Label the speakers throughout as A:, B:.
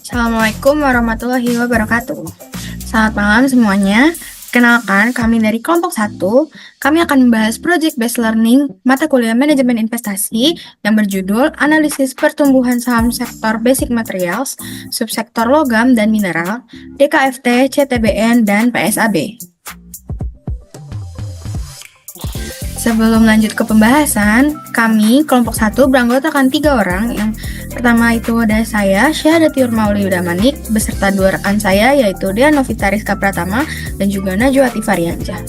A: Assalamualaikum warahmatullahi wabarakatuh. Selamat malam semuanya. Kenalkan, kami dari kelompok 1. Kami akan membahas Project Based Learning mata kuliah Manajemen Investasi yang berjudul Analisis Pertumbuhan Saham Sektor Basic Materials, Subsektor Logam dan Mineral, DKFT, CTBN, dan PSAB. Sebelum lanjut ke pembahasan, kami kelompok 1 beranggotakan 3 orang. Yang pertama itu ada saya, Syahadatur Maulida Manik, beserta 2 rekan saya yaitu Dea Novita Rizka Pratama dan juga Najwa Tifariansyah.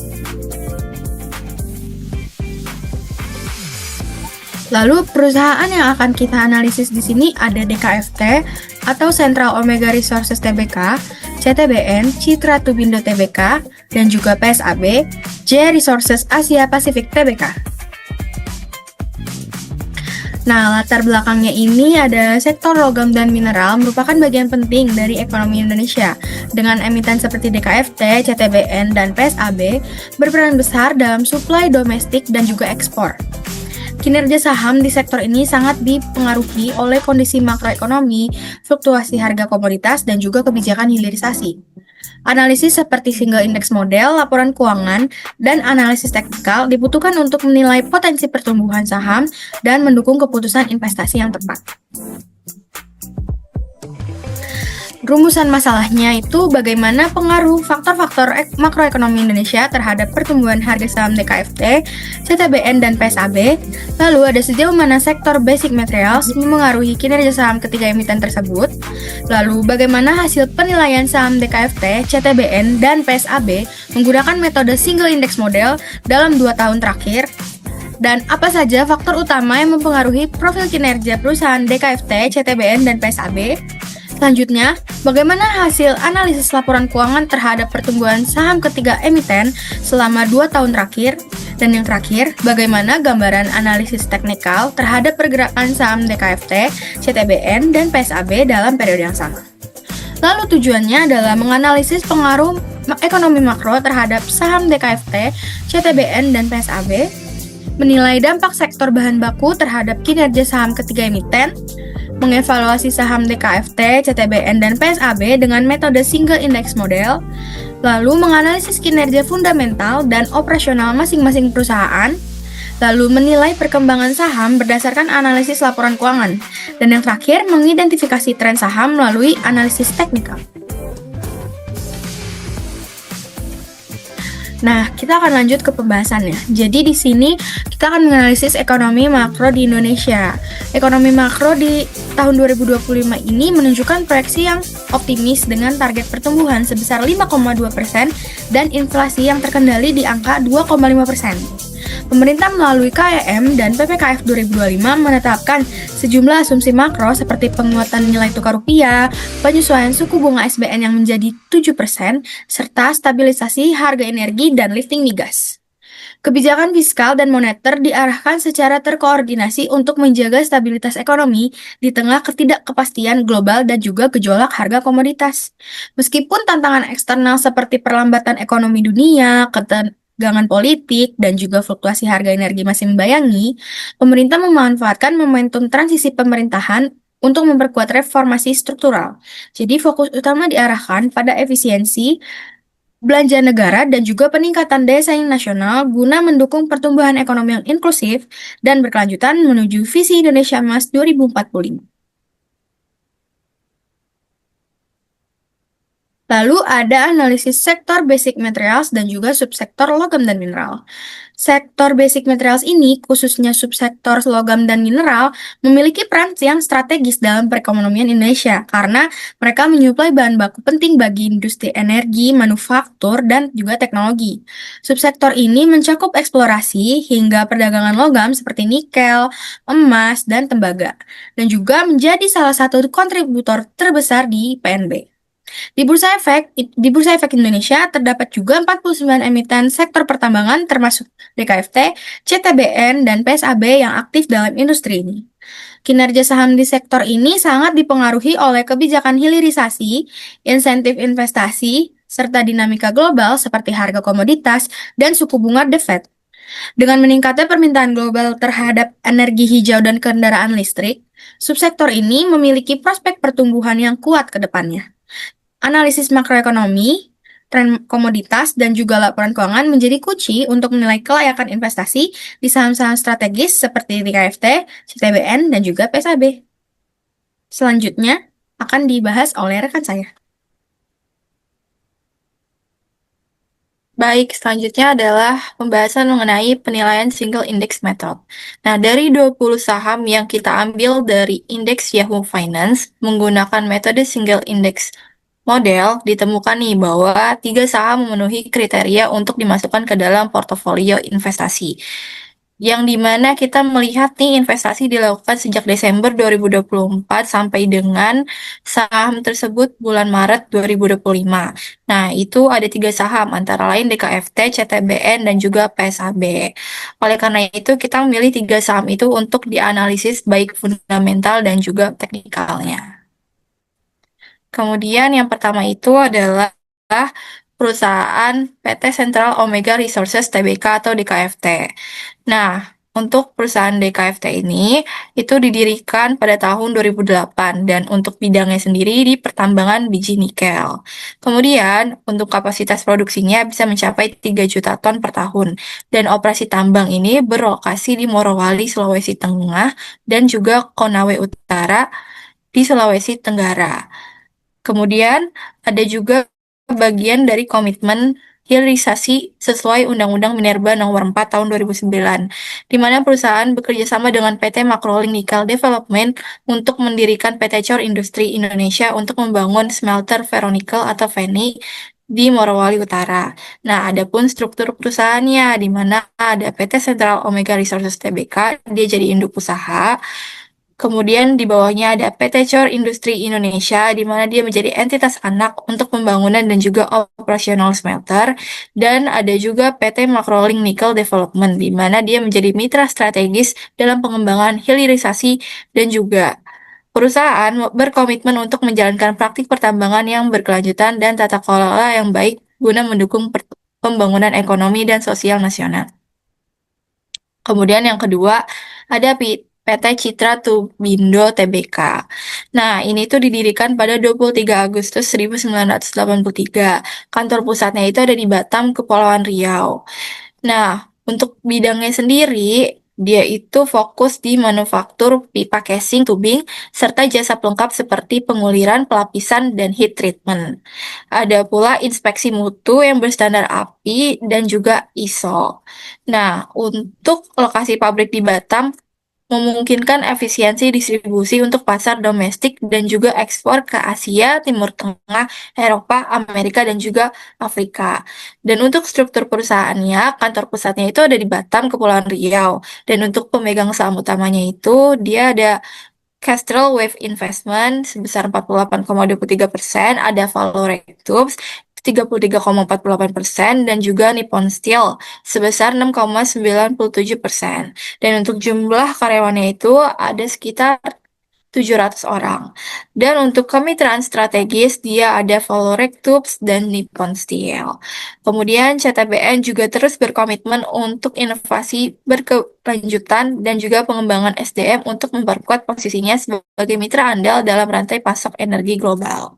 A: Lalu perusahaan yang akan kita analisis di sini ada DKFT atau Central Omega Resources Tbk, CTBN, Citra Tubindo Tbk, dan juga PSAB, J Resources Asia Pasifik Tbk. Nah, latar belakangnya ini ada sektor logam dan mineral merupakan bagian penting dari ekonomi Indonesia. Dengan emiten seperti DKFT, CTBN, dan PSAB berperan besar dalam suplai domestik dan juga ekspor. Kinerja saham di sektor ini sangat dipengaruhi oleh kondisi makroekonomi, fluktuasi harga komoditas, dan juga kebijakan hilirisasi. Analisis seperti single index model, laporan keuangan, dan analisis teknikal dibutuhkan untuk menilai potensi pertumbuhan saham dan mendukung keputusan investasi yang tepat. Rumusan masalahnya itu bagaimana pengaruh faktor-faktor makroekonomi Indonesia terhadap pertumbuhan harga saham DKFT, CTBN, dan PSAB. Lalu ada sejauh mana sektor basic materials memengaruhi kinerja saham ketiga emiten tersebut. Lalu bagaimana hasil penilaian saham DKFT, CTBN, dan PSAB menggunakan metode single index model dalam 2 tahun terakhir. Dan apa saja faktor utama yang mempengaruhi profil kinerja perusahaan DKFT, CTBN, dan PSAB. Selanjutnya, bagaimana hasil analisis laporan keuangan terhadap pertumbuhan saham ketiga emiten selama 2 tahun terakhir? Dan yang terakhir, bagaimana gambaran analisis teknikal terhadap pergerakan saham DKFT, CTBN, dan PSAB dalam periode yang sama? Lalu tujuannya adalah menganalisis pengaruh ekonomi makro terhadap saham DKFT, CTBN, dan PSAB, menilai dampak sektor bahan baku terhadap kinerja saham ketiga emiten, mengevaluasi saham DKFT, CTBN, dan PSAB dengan metode single index model, lalu menganalisis kinerja fundamental dan operasional masing-masing perusahaan, lalu menilai perkembangan saham berdasarkan analisis laporan keuangan, dan yang terakhir mengidentifikasi tren saham melalui analisis teknikal. Nah, kita akan lanjut ke pembahasannya. Jadi di sini kita akan menganalisis ekonomi makro di Indonesia. Ekonomi makro di tahun 2025 ini menunjukkan proyeksi yang optimis dengan target pertumbuhan sebesar 5,2% dan inflasi yang terkendali di angka 2,5%. Pemerintah melalui KEM dan PPKF 2025 menetapkan sejumlah asumsi makro seperti penguatan nilai tukar rupiah, penyesuaian suku bunga SBN yang menjadi 7%, serta stabilisasi harga energi dan lifting migas. Kebijakan fiskal dan moneter diarahkan secara terkoordinasi untuk menjaga stabilitas ekonomi di tengah ketidakpastian global dan juga gejolak harga komoditas. Meskipun tantangan eksternal seperti perlambatan ekonomi dunia, ketegangan politik, dan juga fluktuasi harga energi masih membayangi, pemerintah memanfaatkan momentum transisi pemerintahan untuk memperkuat reformasi struktural. Jadi fokus utama diarahkan pada efisiensi belanja negara dan juga peningkatan daya saing nasional guna mendukung pertumbuhan ekonomi yang inklusif dan berkelanjutan menuju visi Indonesia Emas 2045. Lalu ada analisis sektor basic materials dan juga subsektor logam dan mineral. Sektor basic materials ini, khususnya subsektor logam dan mineral, memiliki peran yang strategis dalam perekonomian Indonesia karena mereka menyuplai bahan baku penting bagi industri energi, manufaktur, dan juga teknologi. Subsektor ini mencakup eksplorasi hingga perdagangan logam seperti nikel, emas, dan tembaga, dan juga menjadi salah satu kontributor terbesar di PNB. Di Bursa Efek Indonesia terdapat juga 49 emiten sektor pertambangan termasuk DKFT, CTBN, dan PSAB yang aktif dalam industri ini. Kinerja saham di sektor ini sangat dipengaruhi oleh kebijakan hilirisasi, insentif investasi, serta dinamika global seperti harga komoditas dan suku bunga The Fed. Dengan meningkatnya permintaan global terhadap energi hijau dan kendaraan listrik, Subsektor ini memiliki prospek pertumbuhan yang kuat ke depannya. Analisis makroekonomi, tren komoditas, dan juga laporan keuangan menjadi kunci untuk menilai kelayakan investasi di saham-saham strategis seperti DKFT, CTBN, dan juga PSAB. Selanjutnya akan dibahas oleh rekan saya.
B: Baik, selanjutnya adalah pembahasan mengenai penilaian single index method. Nah, dari 20 saham yang kita ambil dari indeks Yahoo Finance menggunakan metode single index model, ditemukan nih bahwa 3 saham memenuhi kriteria untuk dimasukkan ke dalam portofolio investasi. Yang dimana kita melihat nih investasi dilakukan sejak Desember 2024 sampai dengan saham tersebut bulan Maret 2025. Nah, itu ada 3 saham, antara lain DKFT, CTBN, dan juga PSAB. Oleh karena itu, kita memilih 3 saham itu untuk dianalisis baik fundamental dan juga teknikalnya. Kemudian yang pertama itu adalah perusahaan PT Central Omega Resources Tbk atau DKFT. Nah, untuk perusahaan DKFT ini itu didirikan pada tahun 2008 dan untuk bidangnya sendiri di pertambangan biji nikel. Kemudian untuk kapasitas produksinya bisa mencapai 3 juta ton per tahun dan operasi tambang ini berlokasi di Morowali, Sulawesi Tengah dan juga Konawe Utara di Sulawesi Tenggara. Kemudian ada juga bagian dari komitmen hilirisasi sesuai Undang-Undang Minerba Nomor 4 Tahun 2009, di mana perusahaan bekerja sama dengan PT Makrolink Nickel Development untuk mendirikan PT Cor Industri Indonesia untuk membangun smelter ferronikel atau FENI di Morowali Utara. Nah, adapun struktur perusahaannya, di mana ada PT Central Omega Resources Tbk, dia jadi induk usaha. Kemudian di bawahnya ada PT Cor Industri Indonesia, di mana dia menjadi entitas anak untuk pembangunan dan juga operasional smelter. Dan ada juga PT Makrolink Nickel Development, di mana dia menjadi mitra strategis dalam pengembangan hilirisasi dan juga perusahaan berkomitmen untuk menjalankan praktik pertambangan yang berkelanjutan dan tata kelola yang baik guna mendukung pembangunan ekonomi dan sosial nasional. Kemudian yang kedua ada PT Citra Tubindo Tbk. Nah, ini tuh didirikan pada 23 Agustus 1983. Kantor pusatnya itu ada di Batam, Kepulauan Riau. Nah, untuk bidangnya sendiri, dia itu fokus di manufaktur pipa casing, tubing, serta jasa pelengkap seperti penguliran, pelapisan, dan heat treatment. Ada pula inspeksi mutu yang berstandar API dan juga ISO. Nah, untuk lokasi pabrik di Batam, memungkinkan efisiensi distribusi untuk pasar domestik dan juga ekspor ke Asia, Timur Tengah, Eropa, Amerika, dan juga Afrika. Dan untuk struktur perusahaannya, kantor pusatnya itu ada di Batam, Kepulauan Riau. Dan untuk pemegang saham utamanya itu, dia ada Castrol Wave Investment sebesar 48,23%, ada Valorectubes 33,48%, dan juga Nippon Steel sebesar 6,97%. Dan untuk jumlah karyawannya itu ada sekitar 700 orang. Dan untuk kemitraan strategis, dia ada Valorectubes dan Nippon Steel. Kemudian CTBN juga terus berkomitmen untuk inovasi berkelanjutan dan juga pengembangan SDM untuk memperkuat posisinya sebagai mitra andal dalam rantai pasok energi global.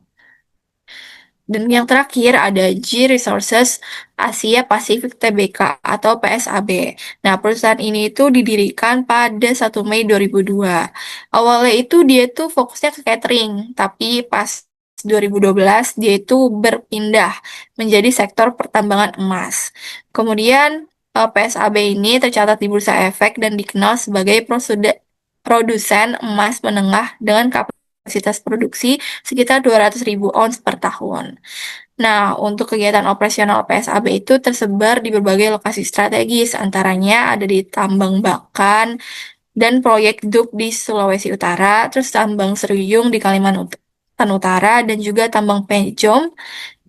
B: Dan yang terakhir ada G Resources Asia Pasifik Tbk atau PSAB. Nah, perusahaan ini itu didirikan pada 1 Mei 2002. Awalnya itu dia tuh fokusnya ke catering, tapi pas 2012 dia itu berpindah menjadi sektor pertambangan emas. Kemudian PSAB ini tercatat di Bursa Efek dan dikenal sebagai produsen emas menengah dengan kapasitas produksi sekitar 200.000 ons per tahun. Nah, untuk kegiatan operasional PSAB itu tersebar di berbagai lokasi strategis, antaranya ada di tambang Bakan dan proyek DUP di Sulawesi Utara, terus tambang Seruyung di Kalimantan Utara, dan juga tambang Pejom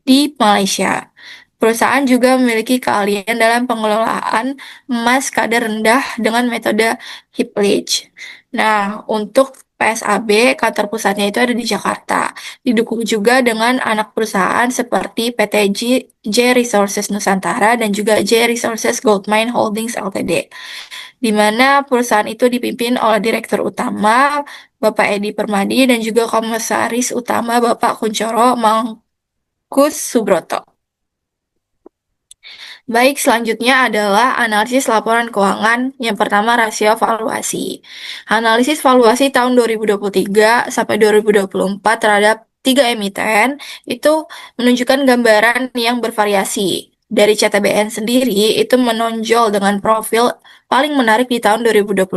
B: di Malaysia. Perusahaan juga memiliki keahlian dalam pengelolaan emas kadar rendah dengan metode heap leach. Nah, untuk PSAB, kantor pusatnya itu ada di Jakarta. Didukung juga dengan anak perusahaan seperti PT J Resources Nusantara dan juga J Resources Goldmine Holdings Ltd, di mana perusahaan itu dipimpin oleh direktur utama Bapak Edi Permadi, dan juga Komisaris Utama Bapak Kunchoro Mangkus Subroto. Baik, selanjutnya adalah analisis laporan keuangan. Yang pertama, rasio valuasi. Analisis valuasi tahun 2023 sampai 2024 terhadap tiga emiten itu menunjukkan gambaran yang bervariasi. Dari CTBN sendiri, itu menonjol dengan profil paling menarik di tahun 2024.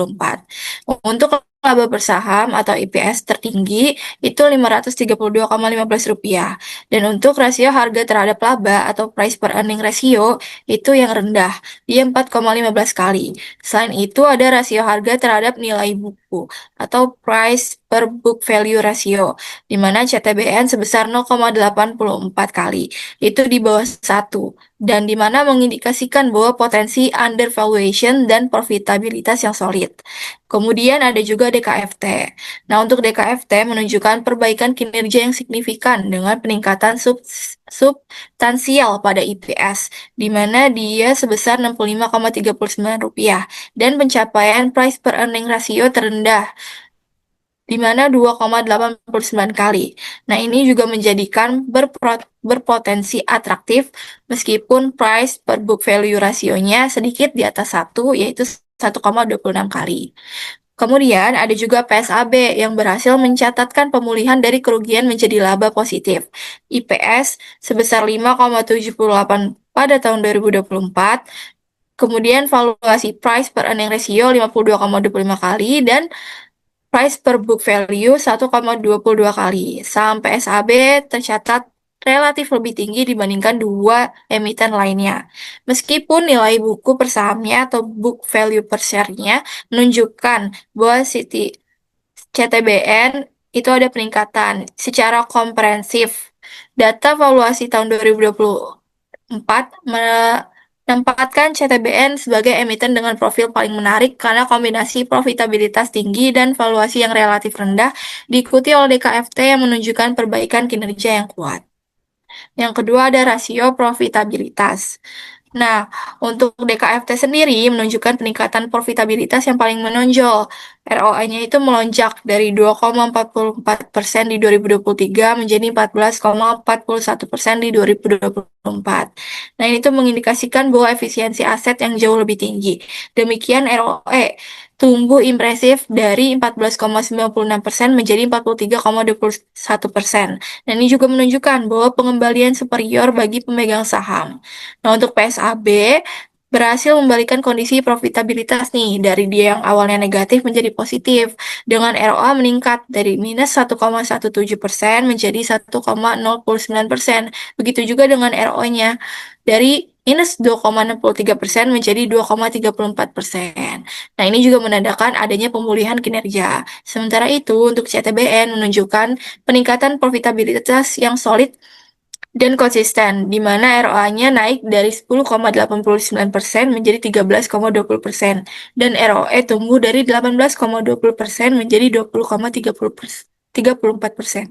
B: Untuk laba per saham atau IPS tertinggi itu Rp532,15. Dan untuk rasio harga terhadap laba atau price per earning ratio itu yang rendah, dia 4,15 kali. Selain itu ada rasio harga terhadap nilai buku atau price per book value ratio, di mana CTBN sebesar 0,84 kali. Itu di bawah 1, dan di mana mengindikasikan bahwa potensi undervaluation dan profitabilitas yang solid. Kemudian ada juga DKFT. Nah, untuk DKFT menunjukkan perbaikan kinerja yang signifikan dengan peningkatan substansial pada IPS, di mana dia sebesar Rp65,39 dan pencapaian price per earning ratio terendah di mana 2,89 kali. Nah, ini juga menjadikan berpotensi atraktif meskipun price per book value rasionya sedikit di atas 1, yaitu 1,26 kali. Kemudian ada juga PSAB yang berhasil mencatatkan pemulihan dari kerugian menjadi laba positif. IPS sebesar 5,78 pada tahun 2024. Kemudian valuasi price per earning ratio 52,25 kali dan price per book value 1,22 kali. Saham PSAB tercatat relatif lebih tinggi dibandingkan dua emiten lainnya. Meskipun nilai buku per sahamnya atau book value per share-nya menunjukkan bahwa CTBN itu ada peningkatan secara komprehensif. Data valuasi tahun 2024 menempatkan CTBN sebagai emiten dengan profil paling menarik karena kombinasi profitabilitas tinggi dan valuasi yang relatif rendah, diikuti oleh DKFT yang menunjukkan perbaikan kinerja yang kuat. Yang kedua ada rasio profitabilitas. Nah, untuk DKFT sendiri menunjukkan peningkatan profitabilitas yang paling menonjol. ROE-nya itu melonjak dari 2,44% di 2023 menjadi 14,41% di 2024. Nah, ini tuh mengindikasikan bahwa efisiensi aset yang jauh lebih tinggi. Demikian ROE tumbuh impresif dari 14,96% menjadi 43,21%. Dan ini juga menunjukkan bahwa pengembalian superior bagi pemegang saham. Nah, untuk PSAB berhasil membalikan kondisi profitabilitas nih dari dia yang awalnya negatif menjadi positif dengan ROA meningkat dari minus 1,17% menjadi 1,09%. Begitu juga dengan RO-nya dari minus 2,63% menjadi 2,34%. Nah, ini juga menandakan adanya pemulihan kinerja. Sementara itu, untuk CTBN menunjukkan peningkatan profitabilitas yang solid dan konsisten, di mana ROA-nya naik dari 10,89% menjadi 13,20%, dan ROE tumbuh dari 18,20% menjadi 20,34%.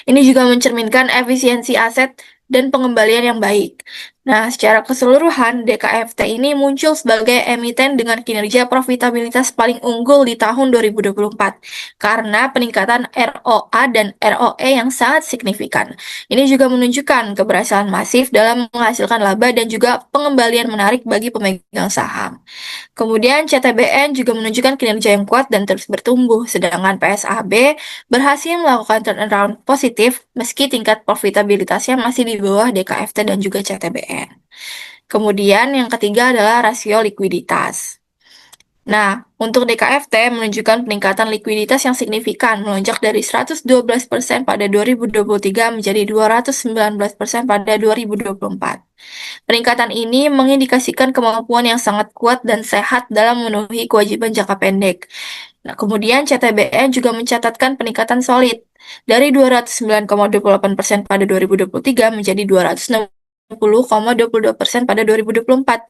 B: Ini juga mencerminkan efisiensi aset dan pengembalian yang baik. Nah, secara keseluruhan, DKFT ini muncul sebagai emiten dengan kinerja profitabilitas paling unggul di tahun 2024 karena peningkatan ROA dan ROE yang sangat signifikan. Ini juga menunjukkan keberhasilan masif dalam menghasilkan laba dan juga pengembalian menarik bagi pemegang saham. Kemudian CTBN juga menunjukkan kinerja yang kuat dan terus bertumbuh, sedangkan PSAB berhasil melakukan turnaround positif meski tingkat profitabilitasnya masih di bawah DKFT dan juga CTBN. Kemudian yang ketiga adalah rasio likuiditas. Nah, untuk DKFT menunjukkan peningkatan likuiditas yang signifikan, melonjak dari 112% pada 2023 menjadi 219% pada 2024. Peningkatan ini mengindikasikan kemampuan yang sangat kuat dan sehat dalam memenuhi kewajiban jangka pendek. Nah, kemudian CTBN juga mencatatkan peningkatan solid dari 209,28% pada 2023 menjadi 10,22% pada 2024,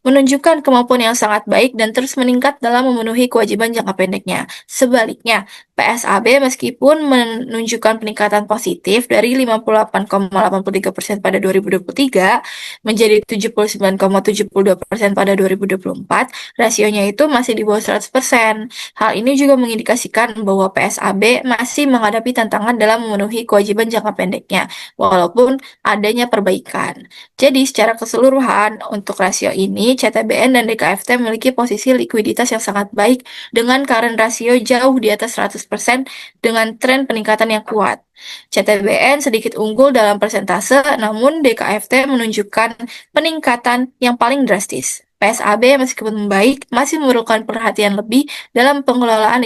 B: menunjukkan kemampuan yang sangat baik dan terus meningkat dalam memenuhi kewajiban jangka pendeknya. Sebaliknya, PSAB meskipun menunjukkan peningkatan positif dari 58,83% pada 2023 menjadi 79,72% pada 2024, rasionya itu masih di bawah 100%. Hal ini juga mengindikasikan bahwa PSAB masih menghadapi tantangan dalam memenuhi kewajiban jangka pendeknya, walaupun adanya perbaikan. Jadi, secara keseluruhan, untuk rasio ini, CTBN dan DKFT memiliki posisi likuiditas yang sangat baik dengan current rasio jauh di atas 100% dengan tren peningkatan yang kuat. CTBN sedikit unggul dalam persentase, namun DKFT menunjukkan peningkatan yang paling drastis. PSAB meskipun membaik, masih memerlukan perhatian lebih dalam pengelolaan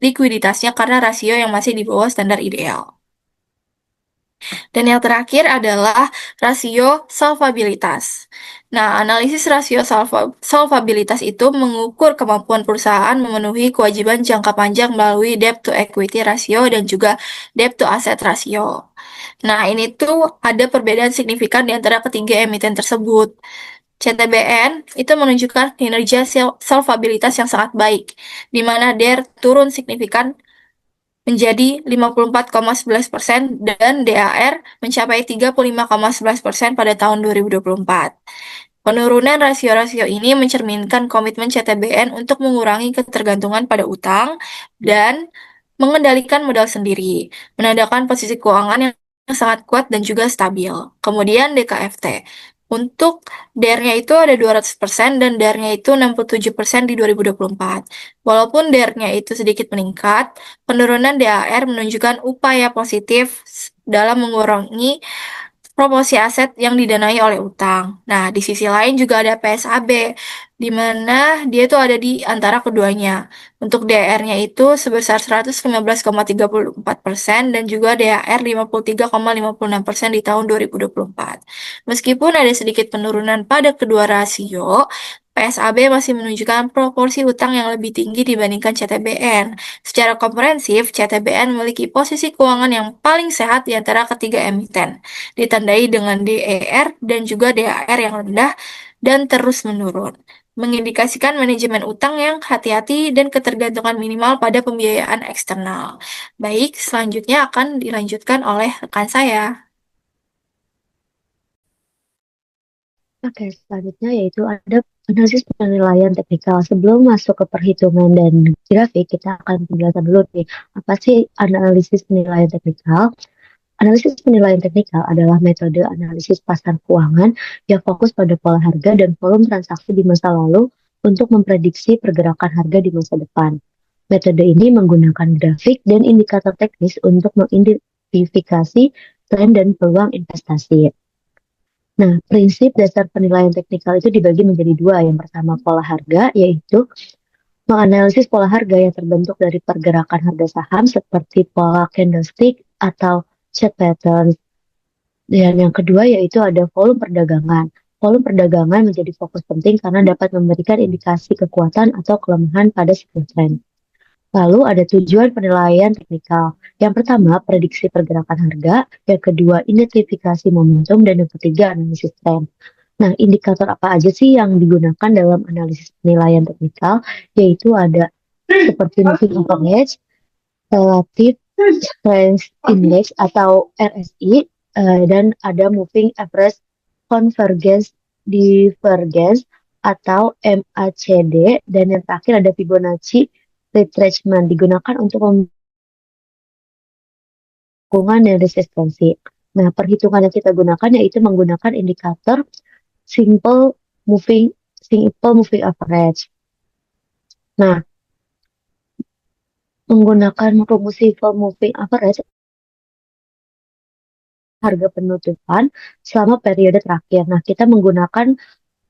B: likuiditasnya karena rasio yang masih di bawah standar ideal. Dan yang terakhir adalah rasio solvabilitas. Nah, analisis rasio solvabilitas itu mengukur kemampuan perusahaan memenuhi kewajiban jangka panjang melalui debt to equity ratio dan juga debt to asset ratio. Nah, ini tuh ada perbedaan signifikan di antara ketiga emiten tersebut. CTBN itu menunjukkan kinerja solvabilitas yang sangat baik, di mana DER turun signifikan menjadi 54,11% dan DAR mencapai 35,11% pada tahun 2024. Penurunan rasio-rasio ini mencerminkan komitmen CTBN untuk mengurangi ketergantungan pada utang dan mengendalikan modal sendiri, menandakan posisi keuangan yang sangat kuat dan juga stabil. Kemudian DKFT. Untuk DER-nya itu ada 200% dan DAR-nya itu 67% di 2024. Walaupun DER-nya itu sedikit meningkat, penurunan DAR menunjukkan upaya positif dalam mengurangi proporsi aset yang didanai oleh utang. Nah, di sisi lain juga ada PSAB, di mana dia itu ada di antara keduanya. Untuk DAR-nya itu sebesar 115,34% dan juga DAR 53,56% di tahun 2024. Meskipun ada sedikit penurunan pada kedua rasio, PSAB masih menunjukkan proporsi utang yang lebih tinggi dibandingkan CTBN. Secara komprehensif, CTBN memiliki posisi keuangan yang paling sehat di antara ketiga emiten, ditandai dengan DER dan juga DAR yang rendah dan terus menurun, mengindikasikan manajemen utang yang hati-hati dan ketergantungan minimal pada pembiayaan eksternal. Baik, selanjutnya akan dilanjutkan oleh rekan saya.
C: Oke, selanjutnya yaitu ada analisis penilaian teknikal. Sebelum masuk ke perhitungan dan grafik, kita akan penjelasan dulu nih, apa sih analisis penilaian teknikal? Analisis penilaian teknikal adalah metode analisis pasar keuangan yang fokus pada pola harga dan volume transaksi di masa lalu untuk memprediksi pergerakan harga di masa depan. Metode ini menggunakan grafik dan indikator teknis untuk mengidentifikasi tren dan peluang investasi. Nah, prinsip dasar penilaian teknikal itu dibagi menjadi dua. Yang pertama, pola harga, yaitu menganalisis pola harga yang terbentuk dari pergerakan harga saham seperti pola candlestick atau chart pattern. Dan yang kedua yaitu ada volume perdagangan. Volume perdagangan menjadi fokus penting karena dapat memberikan indikasi kekuatan atau kelemahan pada siklus tren. Lalu ada tujuan penilaian teknikal. Yang pertama, prediksi pergerakan harga. Yang kedua, identifikasi momentum. Dan yang ketiga, analisis tren. Nah, indikator apa aja sih yang digunakan dalam analisis penilaian teknikal? Yaitu ada seperti moving average, relative strength index atau RSI, dan ada moving average convergence divergence atau MACD, dan yang terakhir ada Fibonacci retracement, digunakan untuk dukungan dan resistensi. Nah, perhitungan yang kita gunakan yaitu menggunakan indikator simple moving average. Nah, menggunakan rumus simple moving average harga penutupan selama periode terakhir. Nah, kita menggunakan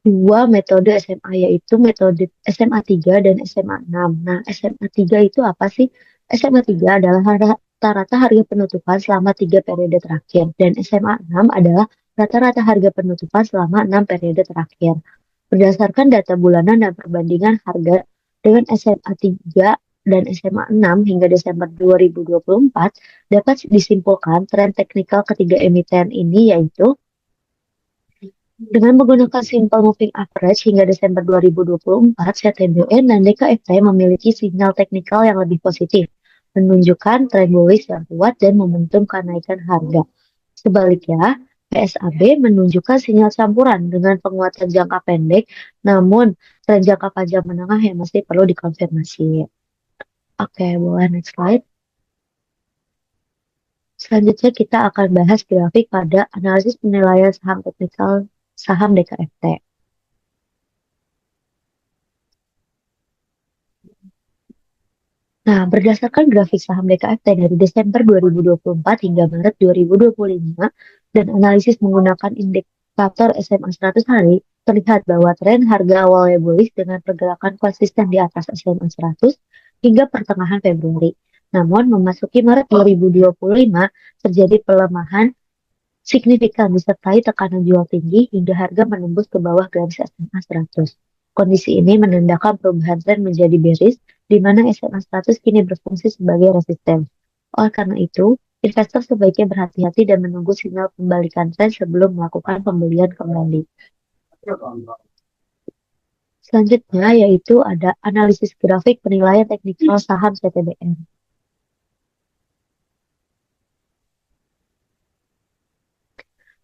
C: dua metode SMA, yaitu metode SMA 3 dan SMA 6. Nah, SMA 3 itu apa sih? SMA 3 adalah rata-rata harga penutupan selama 3 periode terakhir, dan SMA 6 adalah rata-rata harga penutupan selama 6 periode terakhir. Berdasarkan data bulanan dan perbandingan harga dengan SMA 3 dan SMA 6 hingga Desember 2024, dapat disimpulkan tren teknikal ketiga emiten ini yaitu Dengan menggunakan Simple Moving Average hingga Desember 2024, CTBN dan DKFT memiliki sinyal teknikal yang lebih positif, menunjukkan tren bullish yang kuat dan momentum kenaikan harga. Sebaliknya, PSAB menunjukkan sinyal campuran dengan penguatan jangka pendek, namun tren jangka panjang menengah yang masih perlu dikonfirmasi. Oke, boleh next slide. Selanjutnya kita akan bahas grafik pada analisis penilaian saham teknikal saham DKFT. Nah, berdasarkan grafik saham DKFT dari Desember 2024 hingga Maret 2025 dan analisis menggunakan indikator SMA 100 hari, terlihat bahwa tren harga awalnya bullish dengan pergerakan konsisten di atas SMA 100 hingga pertengahan Februari. Namun, memasuki Maret 2025, terjadi pelemahan signifikan disertai tekanan jual tinggi hingga harga menembus ke bawah garis SMA 100. Kondisi ini menandakan perubahan tren menjadi bearish, di mana SMA 100 kini berfungsi sebagai resisten. Oleh karena itu, investor sebaiknya berhati-hati dan menunggu sinyal pembalikan tren sebelum melakukan pembelian kembali. Selanjutnya yaitu ada analisis grafik penilaian teknikal saham CTBN.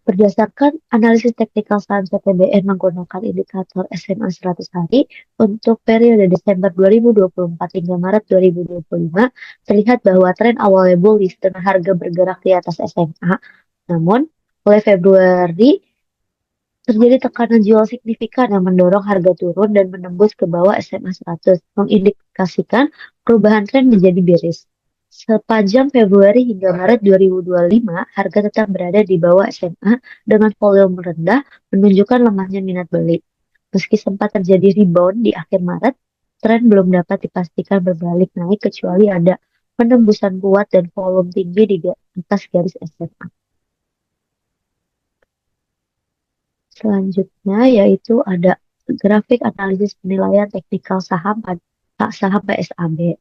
C: Berdasarkan analisis teknikal saham CTBN menggunakan indikator SMA 100 hari untuk periode Desember 2024 hingga Maret 2025, terlihat bahwa tren awalnya bullish dengan harga bergerak di atas SMA. Namun, mulai Februari terjadi tekanan jual signifikan yang mendorong harga turun dan menembus ke bawah SMA 100, mengindikasikan perubahan tren menjadi bearish. Sepanjang Februari hingga Maret 2025, harga tetap berada di bawah SMA dengan volume rendah, menunjukkan lemahnya minat beli. Meski sempat terjadi rebound di akhir Maret, tren belum dapat dipastikan berbalik naik kecuali ada penembusan kuat dan volume tinggi di atas garis SMA. Selanjutnya yaitu ada grafik analisis penilaian teknikal saham saham PSAB.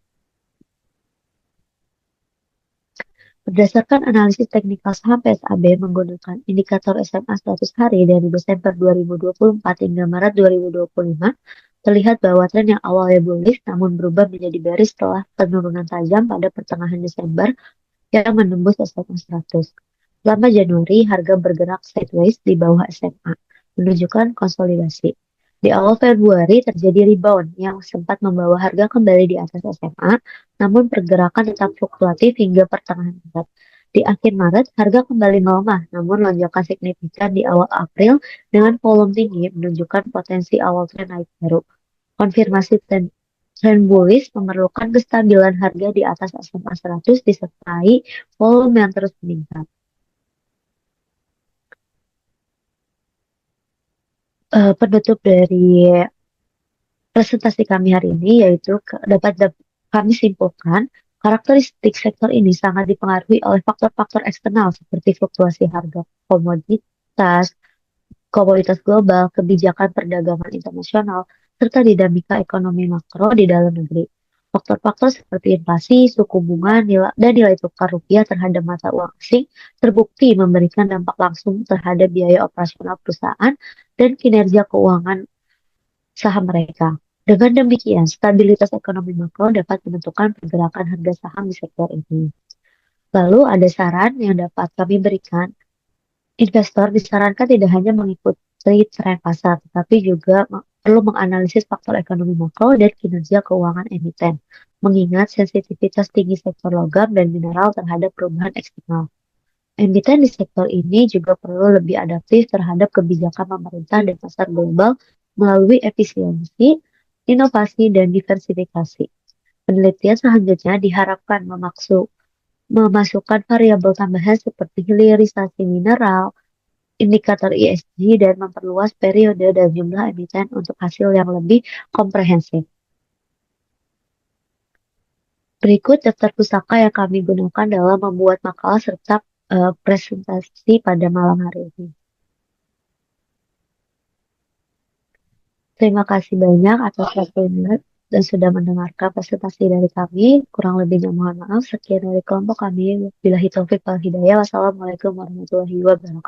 C: Berdasarkan analisis teknikal saham PSAB menggunakan indikator SMA 100 hari dari Desember 2024 hingga Maret 2025, terlihat bahwa tren yang awalnya bullish namun berubah menjadi bearish setelah penurunan tajam pada pertengahan Desember yang menembus SMA 100. Selama Januari, harga bergerak sideways di bawah SMA, menunjukkan konsolidasi. Di awal Februari terjadi rebound yang sempat membawa harga kembali di atas SMA, namun pergerakan tetap fluktuatif hingga pertengahan Maret. Di akhir Maret, harga kembali melemah, namun lonjakan signifikan di awal April dengan volume tinggi menunjukkan potensi awal tren naik baru. Konfirmasi tren bullish memerlukan kestabilan harga di atas SMA 100 disertai volume yang terus meningkat. Penutup dari presentasi kami hari ini yaitu dapat kami simpulkan karakteristik sektor ini sangat dipengaruhi oleh faktor-faktor eksternal seperti fluktuasi harga komoditas global, kebijakan perdagangan internasional, serta dinamika ekonomi makro di dalam negeri. Faktor-faktor seperti inflasi, suku bunga, dan nilai tukar rupiah terhadap mata uang asing terbukti memberikan dampak langsung terhadap biaya operasional perusahaan dan kinerja keuangan saham mereka. Dengan demikian, stabilitas ekonomi makro dapat menentukan pergerakan harga saham di sektor ini. Lalu ada saran yang dapat kami berikan. Investor disarankan tidak hanya mengikuti tren pasar, tetapi juga perlu menganalisis faktor ekonomi makro dan kinerja keuangan emiten, mengingat sensitivitas tinggi sektor logam dan mineral terhadap perubahan eksternal. Emiten di sektor ini juga perlu lebih adaptif terhadap kebijakan pemerintah dan pasar global melalui efisiensi, inovasi, dan diversifikasi. Penelitian selanjutnya diharapkan memasukkan variabel tambahan seperti hilirisasi mineral, indikator ESG, dan memperluas periode dan jumlah emiten untuk hasil yang lebih komprehensif. Berikut daftar pusaka yang kami gunakan dalam membuat makalah serta presentasi pada malam hari ini. Terima kasih banyak atas waktunya dan sudah mendengarkan presentasi dari kami. Kurang lebihnya mohon maaf. Sekian dari kelompok kami. Billahi taufik wal hidayah. Wassalamualaikum warahmatullahi wabarakatuh.